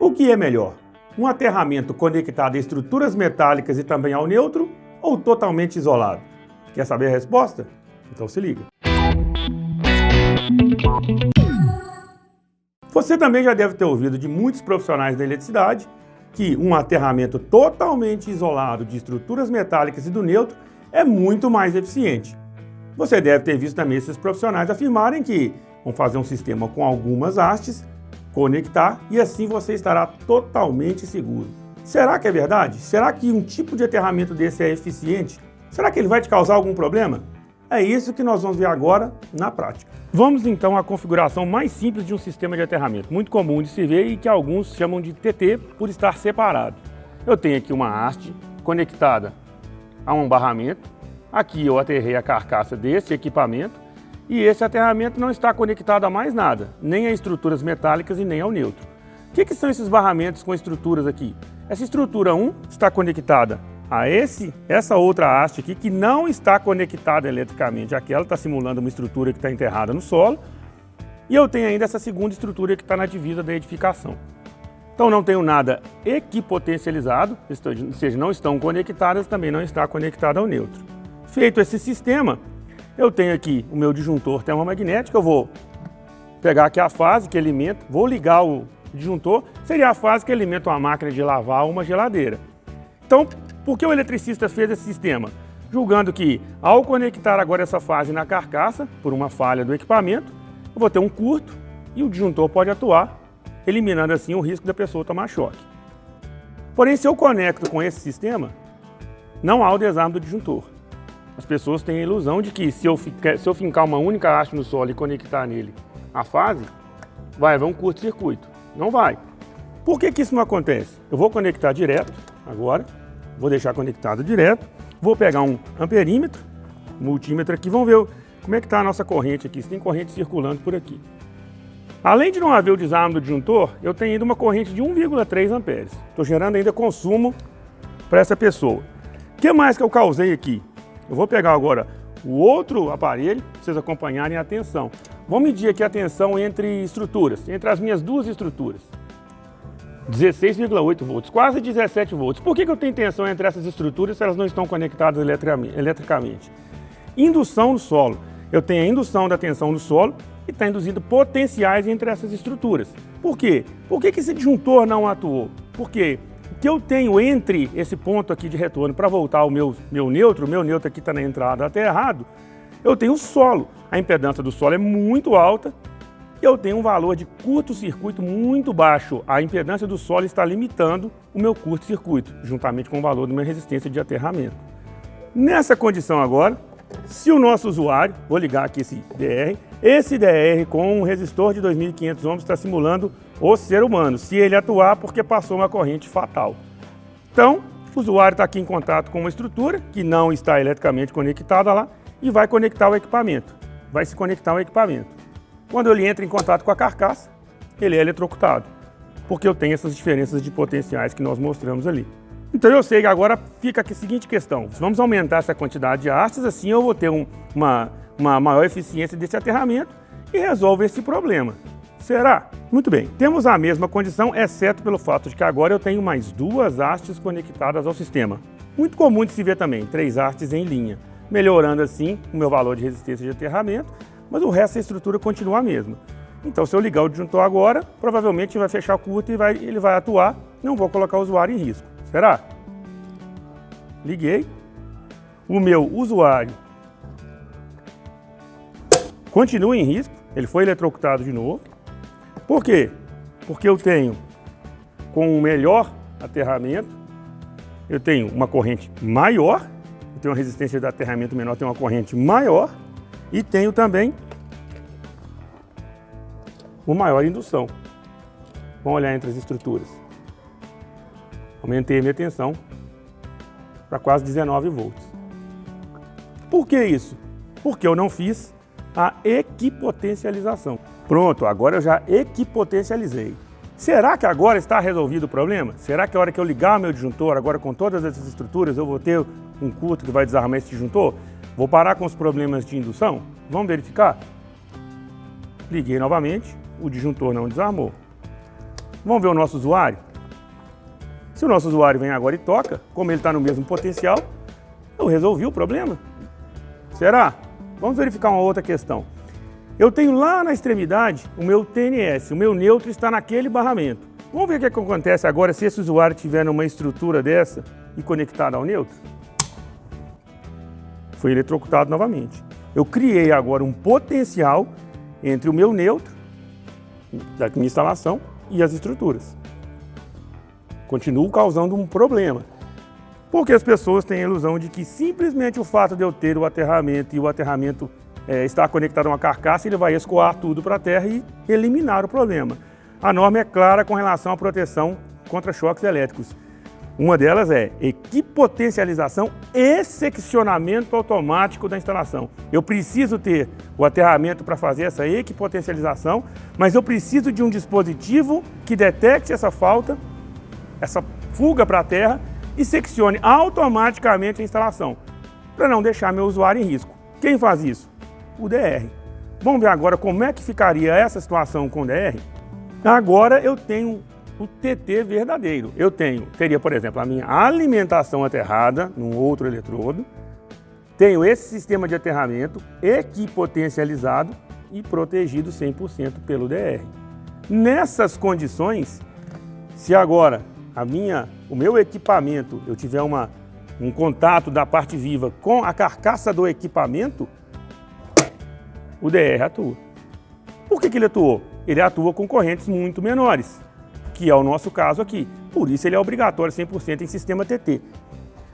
O que é melhor? Um aterramento conectado a estruturas metálicas e também ao neutro ou totalmente isolado? Quer saber a resposta? Então se liga. Você também já deve ter ouvido de muitos profissionais da eletricidade que um aterramento totalmente isolado de estruturas metálicas e do neutro é muito mais eficiente. Você deve ter visto também esses profissionais afirmarem que vão fazer um sistema com algumas hastes, conectar e assim você estará totalmente seguro. Será que é verdade? Será que um tipo de aterramento desse é eficiente? Será que ele vai te causar algum problema? É isso que nós vamos ver agora na prática. Vamos então à configuração mais simples de um sistema de aterramento, muito comum de se ver e que alguns chamam de TT por estar separado. Eu tenho aqui uma haste conectada a um barramento, aqui eu aterrei a carcaça desse equipamento e esse aterramento não está conectado a mais nada, nem a estruturas metálicas e nem ao neutro. O que são esses barramentos com estruturas aqui? Essa estrutura 1 está conectada a essa outra haste aqui que não está conectada eletricamente. Aquela está simulando uma estrutura que está enterrada no solo. E eu tenho ainda essa segunda estrutura que está na divisa da edificação. Então não tenho nada equipotencializado, ou seja, não estão conectadas, também não está conectada ao neutro. Feito esse sistema, eu tenho aqui o meu disjuntor termomagnético, eu vou pegar aqui a fase que alimenta, vou ligar o disjuntor, seria a fase que alimenta uma máquina de lavar ou uma geladeira. Então, por que o eletricista fez esse sistema? Julgando que, ao conectar agora essa fase na carcaça, por uma falha do equipamento, eu vou ter um curto e o disjuntor pode atuar, eliminando assim o risco da pessoa tomar choque. Porém, se eu conecto com esse sistema, não há o desarme do disjuntor. As pessoas têm a ilusão de que se eu fincar uma única haste no solo e conectar nele a fase, vai haver um curto-circuito. Não vai. Por que isso não acontece? Eu vou conectar direto agora. Vou deixar conectado direto, vou pegar um amperímetro, multímetro aqui, vamos ver como é que está a nossa corrente aqui, se tem corrente circulando por aqui. Além de não haver o desarme do disjuntor, eu tenho ainda uma corrente de 1,3 amperes. Estou gerando ainda consumo para essa pessoa. O que mais que eu causei aqui? Eu vou pegar agora o outro aparelho, para vocês acompanharem a tensão. Vamos medir aqui a tensão entre estruturas, entre as minhas duas estruturas. 16,8 volts, quase 17 volts. Por que eu tenho tensão entre essas estruturas se elas não estão conectadas eletricamente? Indução no solo. Eu tenho a indução da tensão no solo e está induzindo potenciais entre essas estruturas. Por quê? Por que esse disjuntor não atuou? Porque o que eu tenho entre esse ponto aqui de retorno para voltar ao meu neutro, o meu neutro aqui está na entrada aterrado, eu tenho o solo. A impedância do solo é muito alta. Eu tenho um valor de curto-circuito muito baixo. A impedância do solo está limitando o meu curto-circuito, juntamente com o valor da minha resistência de aterramento. Nessa condição agora, se o nosso usuário, vou ligar aqui esse DR com um resistor de 2.500 ohms está simulando o ser humano, se ele atuar porque passou uma corrente fatal. Então, o usuário está aqui em contato com uma estrutura que não está eletricamente conectada lá e vai conectar o equipamento, vai se conectar ao equipamento. Quando ele entra em contato com a carcaça, ele é eletrocutado, porque eu tenho essas diferenças de potenciais que nós mostramos ali. Então eu sei que agora fica aqui a seguinte questão, vamos aumentar essa quantidade de hastes, assim eu vou ter uma maior eficiência desse aterramento e resolve esse problema. Será? Muito bem, temos a mesma condição, exceto pelo fato de que agora eu tenho mais duas hastes conectadas ao sistema. Muito comum de se ver também, 3 hastes em linha, melhorando assim o meu valor de resistência de aterramento, mas o resto da estrutura continua a mesma. Então, se eu ligar o disjuntor agora, provavelmente vai fechar o curto e ele vai atuar, não vou colocar o usuário em risco. Será? Liguei. O meu usuário continua em risco, ele foi eletrocutado de novo. Por quê? Porque eu tenho, com um melhor aterramento, eu tenho uma corrente maior, eu tenho uma resistência de aterramento menor, tenho uma corrente maior, e tenho também uma maior indução. Vamos olhar entre as estruturas. Aumentei a minha tensão para quase 19 volts. Por que isso? Porque eu não fiz a equipotencialização. Pronto, agora eu já equipotencializei. Será que agora está resolvido o problema? Será que a hora que eu ligar meu disjuntor, agora com todas essas estruturas, eu vou ter um curto que vai desarmar esse disjuntor? Vou parar com os problemas de indução? Vamos verificar? Liguei novamente, o disjuntor não desarmou. Vamos ver o nosso usuário? Se o nosso usuário vem agora e toca, como ele está no mesmo potencial, eu resolvi o problema. Será? Vamos verificar uma outra questão. Eu tenho lá na extremidade o meu TNS, o meu neutro está naquele barramento. Vamos ver o que acontece agora se esse usuário tiver numa estrutura dessa e conectado ao neutro. Foi eletrocutado novamente. Eu criei agora um potencial entre o meu neutro, da minha instalação, e as estruturas. Continuo causando um problema. Porque as pessoas têm a ilusão de que simplesmente o fato de eu ter o aterramento e o aterramento estar conectado a uma carcaça, ele vai escoar tudo para a terra e eliminar o problema. A norma é clara com relação à proteção contra choques elétricos. Uma delas é equipotencialização e seccionamento automático da instalação. Eu preciso ter o aterramento para fazer essa equipotencialização, mas eu preciso de um dispositivo que detecte essa falta, essa fuga para a terra e seccione automaticamente a instalação, para não deixar meu usuário em risco. Quem faz isso? O DR. Vamos ver agora como é que ficaria essa situação com o DR? Agora eu tenho o TT verdadeiro. Teria, por exemplo, a minha alimentação aterrada num outro eletrodo, tenho esse sistema de aterramento equipotencializado e protegido 100% pelo DR. Nessas condições, se agora o meu equipamento, eu tiver um contato da parte viva com a carcaça do equipamento, o DR atua. Por que ele atuou? Ele atua com correntes muito menores, que é o nosso caso aqui. Por isso ele é obrigatório 100% em sistema TT.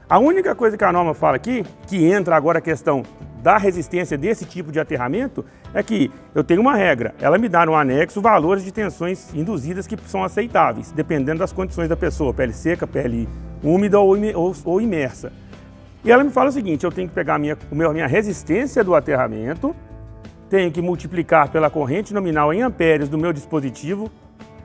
A única coisa que a norma fala aqui, que entra agora a questão da resistência desse tipo de aterramento, é que eu tenho uma regra, ela me dá no anexo valores de tensões induzidas que são aceitáveis, dependendo das condições da pessoa, pele seca, pele úmida ou imersa. E ela me fala o seguinte, eu tenho que pegar a minha resistência do aterramento, tenho que multiplicar pela corrente nominal em amperes do meu dispositivo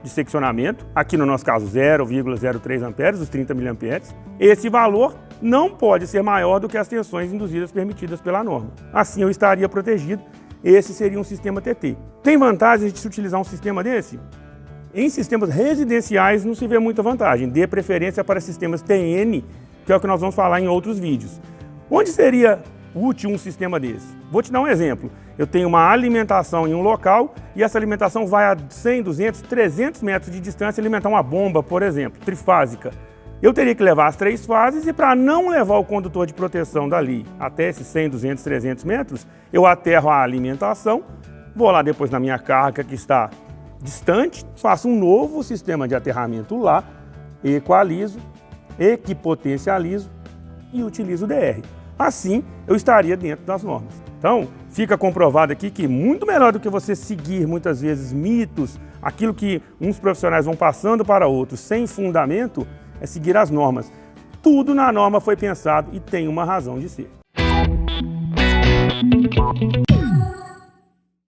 de seccionamento, aqui no nosso caso 0,03 amperes, os 30 miliamperes. Esse valor não pode ser maior do que as tensões induzidas permitidas pela norma. Assim eu estaria protegido. Esse seria um sistema TT. Tem vantagens de se utilizar um sistema desse? Em sistemas residenciais não se vê muita vantagem. Dê preferência para sistemas TN, que é o que nós vamos falar em outros vídeos. Onde seria útil um sistema desse? Vou te dar um exemplo. Eu tenho uma alimentação em um local e essa alimentação vai a 100, 200, 300 metros de distância alimentar uma bomba, por exemplo, trifásica. Eu teria que levar as 3 fases e para não levar o condutor de proteção dali até esses 100, 200, 300 metros, eu aterro a alimentação, vou lá depois na minha carga que está distante, faço um novo sistema de aterramento lá, equalizo, equipotencializo e utilizo o DR. Assim, eu estaria dentro das normas. Então, fica comprovado aqui que muito melhor do que você seguir muitas vezes mitos, aquilo que uns profissionais vão passando para outros sem fundamento, é seguir as normas. Tudo na norma foi pensado e tem uma razão de ser.